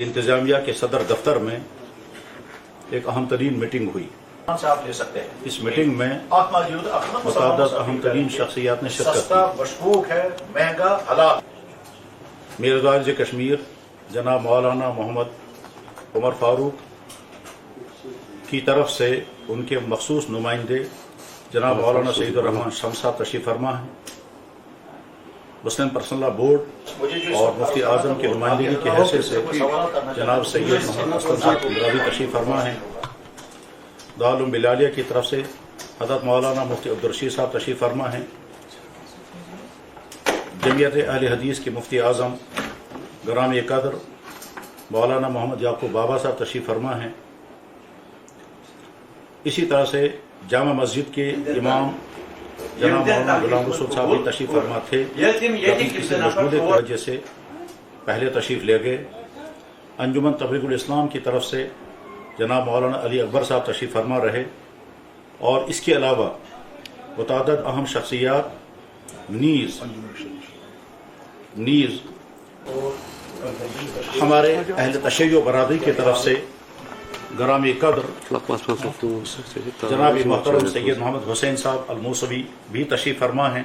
इंतजामिया के सदर दफ्तर में एक अहम तरीन मीटिंग हुई। आप ले सकते हैं। इस मीटिंग में मुतादद अहम तरीन शख्सियात ने शिरकत की। मशकूक है, महंगा, हलाल। मीर वाइज कश्मीर जनाब मौलाना मोहम्मद उमर फारूक की तरफ से उनके मखसूस नुमाइंदे जनाब मौलाना सईदुर रहमान शम्स साहब तशरीफ फरमा हैं। मुस्लिम पर्सनल बोर्ड और मुफ्ती आजम की नुमाइंदगी की हैसियत से जनाब सैयद मोहम्मद असलम साहब गुजरावी तशरीफ फरमा हैं। दारुल उलूम बिलालिया की तरफ से हज़रत मौलाना मुफ्ती अब्दुल रशीद साहब तशरीफ फरमा हैं। जमीयत अहले हदीस के मुफ्ती आजम ग्रामी कदर मौलाना मोहम्मद याकूब बाबा साहब तशरीफ फरमा हैं। इसी तरह से जामा मस्जिद के इमाम जनाब मौलाना गुलाम रसूल साहब भी तशरीफ फरमा थे। किसी मशगूले की वजह से पहले तशरीफ ले गए। अंजुमन तबलीगुल इस्लाम की तरफ से जनाब मौलाना अली अकबर साहब तशरीफ फरमा रहे और इसके अलावा मुतादद अहम शख्सियात नीज़ हमारे अहले तशय्यो बरादरी की तरफ से ग्रामी कदर जनाब मोहतरम सैयद मोहम्मद हुसैन साहब अल-मूसवी भी तशरीफ फरमा हैं।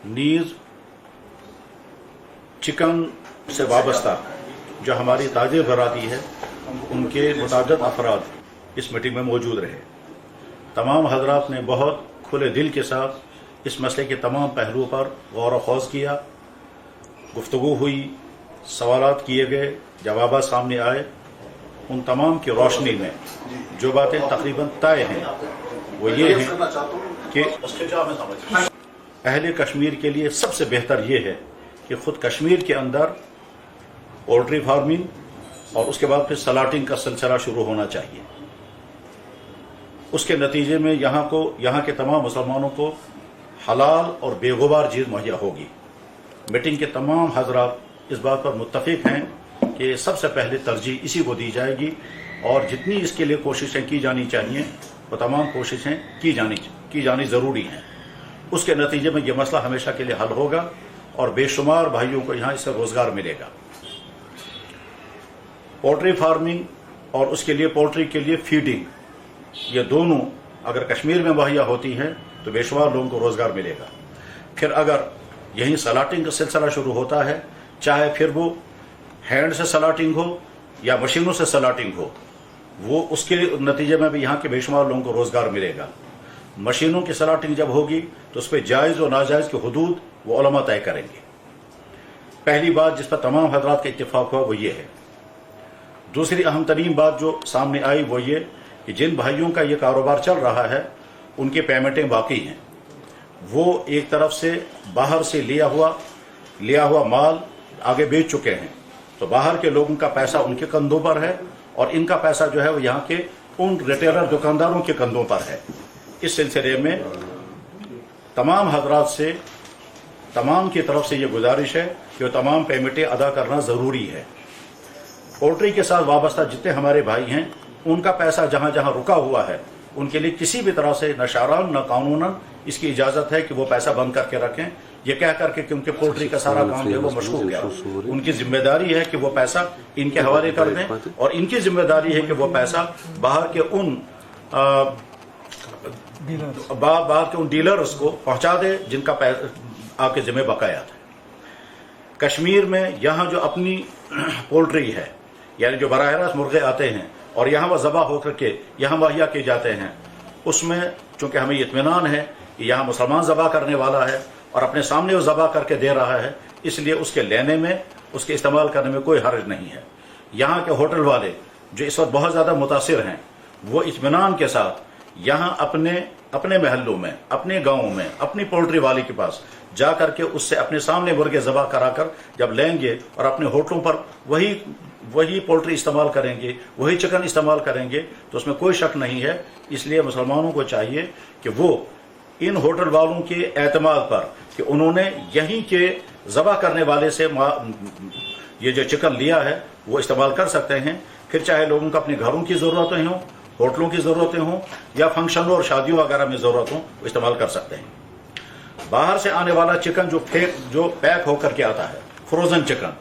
नीज़ चिकन से वाबस्ता जो हमारी ताजिर बरादरी है उनके मुतादद अफराद इस मीटिंग में मौजूद रहे। तमाम हजरात ने बहुत खुले दिल के साथ इस मसले के तमाम पहलुओं पर गौर व खौज किया। गुफ्तगू हुई, सवालात किए गए, जवाबात सामने आए। उन तमाम की रोशनी में जो बातें तकरीबन तय हैं वो ये है कि अहले कश्मीर के लिए सबसे बेहतर ये है कि ख़ुद कश्मीर के अंदर पोल्ट्री फार्मिंग और उसके बाद फिर सलाटिंग का सिलसिला शुरू होना चाहिए। उसके नतीजे में यहाँ के तमाम मुसलमानों को हलाल और बेगुबार चीज़ मुहैया होगी। मीटिंग के तमाम हजरात इस बात पर मुत्तफिक हैं कि सबसे पहले तरजीह इसी को दी जाएगी और जितनी इसके लिए कोशिशें की जानी चाहिए वो तमाम कोशिशें की जानी ज़रूरी हैं। उसके नतीजे में ये मसला हमेशा के लिए हल होगा और बेशुमार भाइयों को यहाँ इससे रोज़गार मिलेगा। पोल्ट्री फार्मिंग और उसके लिए पोल्ट्री के लिए फीडिंग, ये दोनों अगर कश्मीर में मुहैया होती हैं तो बेशुमार लोगों को रोज़गार मिलेगा। फिर अगर यहीं सलाटिंग का सिलसिला शुरू होता है, चाहे फिर वो हैंड से सलाटिंग हो या मशीनों से सलाटिंग हो, वो उसके नतीजे में भी यहाँ के बेशुमार लोगों को रोज़गार मिलेगा। मशीनों की सलाटिंग जब होगी तो उस पर जायज़ और नाजायज़ की हुदूद वो उलमा तय करेंगे। पहली बात जिस पर तमाम हजरात का इत्तेफाक हुआ वो ये है। दूसरी अहम तरीन बात जो सामने आई वो ये कि जिन भाइयों का ये कारोबार चल रहा है उनकी पेमेंटें बाकी हैं। वो एक तरफ से बाहर से लिया हुआ माल आगे बेच चुके हैं, तो बाहर के लोगों का पैसा उनके कंधों पर है और इनका पैसा जो है वो यहाँ के उन रिटेलर दुकानदारों के कंधों पर है। इस सिलसिले में तमाम हजरात से तमाम की तरफ से ये गुजारिश है कि वो तमाम पेमेंटें अदा करना ज़रूरी है। पोल्ट्री के साथ वाबस्ता जितने हमारे भाई हैं उनका पैसा जहाँ जहाँ रुका हुआ है उनके लिए किसी भी तरह से न शरअन न कानूनन इसकी इजाज़त है कि वो पैसा बंद करके रखें। ये कह करके कि उनके पोल्ट्री का सारा काम जो है वो मशगूल है, उनकी जिम्मेदारी है कि वो पैसा इनके हवाले कर दें और इनकी जिम्मेदारी है कि वो पैसा बाहर के उन डीलर्स को पहुंचा दे जिनका आपके जिम्मे बकाया था। कश्मीर में यहाँ जो अपनी पोल्ट्री है, यानी जो बराह रास्त मुर्गे आते हैं और यहाँ वह ज़बा होकर के यहाँ मुहैया किए जाते हैं, उसमें चूँकि हमें इत्मीनान है कि यहाँ मुसलमान ज़बा करने वाला है और अपने सामने वो ज़बा करके दे रहा है, इसलिए उसके लेने में, उसके इस्तेमाल करने में कोई हर्ज नहीं है। यहाँ के होटल वाले जो इस वक्त बहुत ज़्यादा मुतासिर हैं वो इत्मीनान के साथ यहाँ अपने महल्लों में, अपने गाँवों में, अपनी पोल्ट्री वाले के पास जा करके उससे अपने सामने मुर्गे ज़बा कराकर जब लेंगे और अपने होटलों पर वही पोल्ट्री इस्तेमाल करेंगे, वही चिकन इस्तेमाल करेंगे, तो उसमें कोई शक नहीं है। इसलिए मुसलमानों को चाहिए कि वो इन होटल वालों के एतमाद पर कि उन्होंने यहीं के ज़बा करने वाले से ये जो चिकन लिया है वो इस्तेमाल कर सकते हैं। फिर चाहे लोगों को अपने घरों की ज़रूरतें हों, होटलों की ज़रूरतें हों या फंक्शनों और शादियों वगैरह में ज़रूरत हो, वो इस्तेमाल कर सकते हैं। बाहर से आने वाला चिकन जो पैक होकर के आता है, फ्रोजन चिकन,